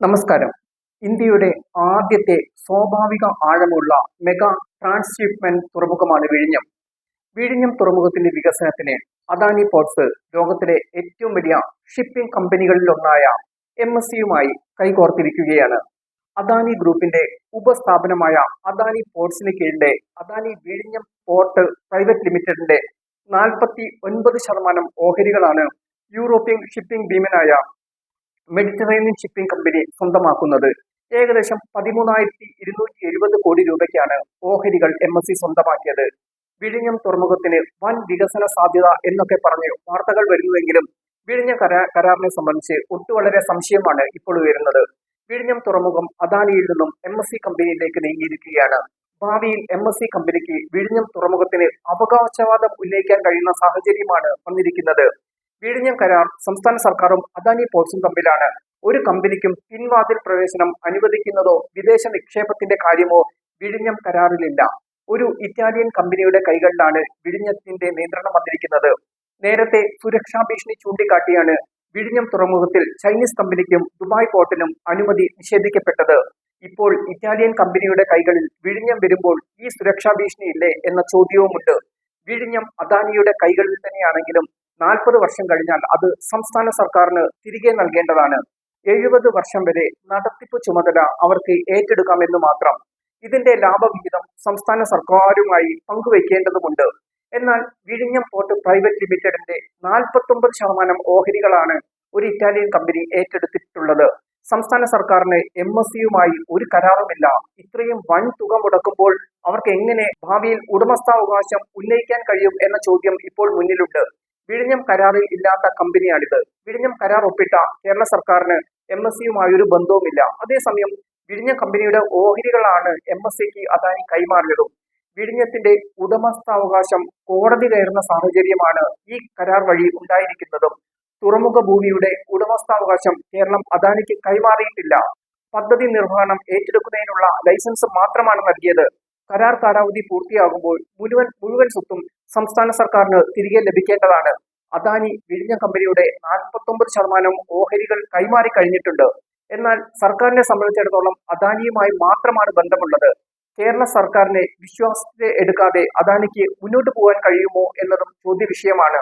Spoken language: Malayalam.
നമസ്കാരം. ഇന്ത്യയുടെ ആദ്യത്തെ സ്വാഭാവിക ആഴമുള്ള മെഗാ ട്രാൻസ്ഷിപ്മെന്റ് തുറമുഖമാണ് വിഴിഞ്ഞം. വിഴിഞ്ഞം തുറമുഖത്തിന്റെ വികസനത്തിന് അദാനി പോർട്സ് ലോകത്തിലെ ഏറ്റവും വലിയ ഷിപ്പിംഗ് കമ്പനികളിലൊന്നായ MSCയുമായി കൈകോർത്തിരിക്കുകയാണ്. അദാനി ഗ്രൂപ്പിന്റെ ഉപസ്ഥാപനമായ അദാനി പോർട്സിന് കീഴിലെ അദാനി വിഴിഞ്ഞം പോർട്ട് പ്രൈവറ്റ് ലിമിറ്റഡിന്റെ 49% ഓഹരികളാണ് യൂറോപ്യൻ ഷിപ്പിംഗ് ഭീമനായ മെഡിറ്ററേനിയൻ ഷിപ്പിംഗ് കമ്പനി സ്വന്തമാക്കുന്നത്. ഏകദേശം 13,270 കോടി രൂപയ്ക്കാണ് ഓഹരികൾ MSC സ്വന്തമാക്കിയത്. വിഴിഞ്ഞം തുറമുഖത്തിന് വൻ വികസന സാധ്യത എന്നൊക്കെ പറഞ്ഞ് വാർത്തകൾ വരുന്നുവെങ്കിലും വിഴിഞ്ഞം കരാറിനെ സംബന്ധിച്ച് വളരെ സംശയമാണ് ഇപ്പോൾ ഉയരുന്നത്. വിഴിഞ്ഞം തുറമുഖം അദാനിയിൽ നിന്നും MSC കമ്പനിയിലേക്ക് നീങ്ങിയിരിക്കുകയാണ്. ഭാവിയിൽ MSC കമ്പനിക്ക് വിഴിഞ്ഞം തുറമുഖത്തിന് അവകാശവാദം ഉന്നയിക്കാൻ കഴിയുന്ന സാഹചര്യമാണ് വന്നിരിക്കുന്നത്. വിഴിഞ്ഞം കരാർ സംസ്ഥാന സർക്കാരും അദാനി പോർട്സും തമ്മിലാണ്. ഒരു കമ്പനിക്കും പിൻവാതിൽ പ്രവേശനം അനുവദിക്കുന്നതോ വിദേശ നിക്ഷേപത്തിന്റെ കാര്യമോ വിഴിഞ്ഞം കരാറിലില്ല. ഒരു ഇറ്റാലിയൻ കമ്പനിയുടെ കൈകളിലാണ് വിഴിഞ്ഞത്തിന്റെ നിയന്ത്രണം വന്നിരിക്കുന്നത്. നേരത്തെ സുരക്ഷാ ഭീഷണി ചൂണ്ടിക്കാട്ടിയാണ് വിഴിഞ്ഞം തുറമുഖത്തിൽ ചൈനീസ് കമ്പനിക്കും ദുബായ് പോർട്ടിനും അനുമതി നിഷേധിക്കപ്പെട്ടത്. ഇപ്പോൾ ഇറ്റാലിയൻ കമ്പനിയുടെ കൈകളിൽ വിഴിഞ്ഞം വരുമ്പോൾ ഈ സുരക്ഷാ ഭീഷണി ഇല്ലേ എന്ന ചോദ്യവുമുണ്ട്. വിഴിഞ്ഞം അദാനിയുടെ കൈകളിൽ തന്നെയാണെങ്കിലും 40 വർഷം കഴിഞ്ഞാൽ അത് സംസ്ഥാന സർക്കാരിന് തിരികെ നൽകേണ്ടതാണ്. 70 വർഷം വരെ നടത്തിപ്പ് ചുമതല അവർക്ക് ഏറ്റെടുക്കാമെന്ന് മാത്രം. ഇതിന്റെ ലാഭവിഹിതം സംസ്ഥാന സർക്കാരുമായി പങ്കുവയ്ക്കേണ്ടതുണ്ട്. എന്നാൽ വിഴിഞ്ഞം പോർട്ട് പ്രൈവറ്റ് ലിമിറ്റഡിന്റെ 49% ഓഹരികളാണ് ഒരു ഇറ്റാലിയൻ കമ്പനി ഏറ്റെടുത്തിട്ടുള്ളത്. സംസ്ഥാന സർക്കാരിന് MSCയുമായി ഒരു കരാറുമില്ല. ഇത്രയും വൻ തുക മുടക്കുമ്പോൾ അവർക്ക് എങ്ങനെ ഭാവിയിൽ ഉടമസ്ഥാവകാശം ഉന്നയിക്കാൻ കഴിയും എന്ന ചോദ്യം ഇപ്പോൾ മുന്നിലുണ്ട്. വിഴിഞ്ഞം കരാറിൽ ഇല്ലാത്ത കമ്പനിയാണിത്. വിഴിഞ്ഞം കരാർ ഒപ്പിട്ട കേരള സർക്കാരിന് MSCയുമായി ഒരു ബന്ധവുമില്ല. അതേസമയം വിഴിഞ്ഞം കമ്പനിയുടെ ഓഹരികളാണ് MSCക്ക് അദാനി കൈമാറിയതും. വിഴിഞ്ഞത്തിന്റെ ഉടമസ്ഥാവകാശം കോടതി കയറുന്ന സാഹചര്യമാണ് ഈ കരാർ വഴി ഉണ്ടായിരിക്കുന്നതും. തുറമുഖ ഭൂമിയുടെ ഉടമസ്ഥാവകാശം കേരളം അദാനിക്ക് കൈമാറിയിട്ടില്ല. പദ്ധതി നിർവഹണം ഏറ്റെടുക്കുന്നതിനുള്ള ലൈസൻസ് മാത്രമാണ് നൽകിയത്. കരാർ കാലാവധി പൂർത്തിയാകുമ്പോൾ മുഴുവൻ സ്വത്തും സംസ്ഥാന സർക്കാരിന് തിരികെ ലഭിക്കേണ്ടതാണ്. അദാനി വിഴിഞ്ഞം കമ്പനിയുടെ 49% ഓഹരികൾ കൈമാറി കഴിഞ്ഞിട്ടുണ്ട്. എന്നാൽ സർക്കാരിനെ സംബന്ധിച്ചിടത്തോളം അദാനിയുമായി മാത്രമാണ് ബന്ധമുള്ളത്. കേരള സർക്കാരിനെ വിശ്വാസത്തെ എടുക്കാതെ അദാനിക്ക് മുന്നോട്ട് പോകാൻ കഴിയുമോ എന്നതും ചോദ്യ വിഷയമാണ്.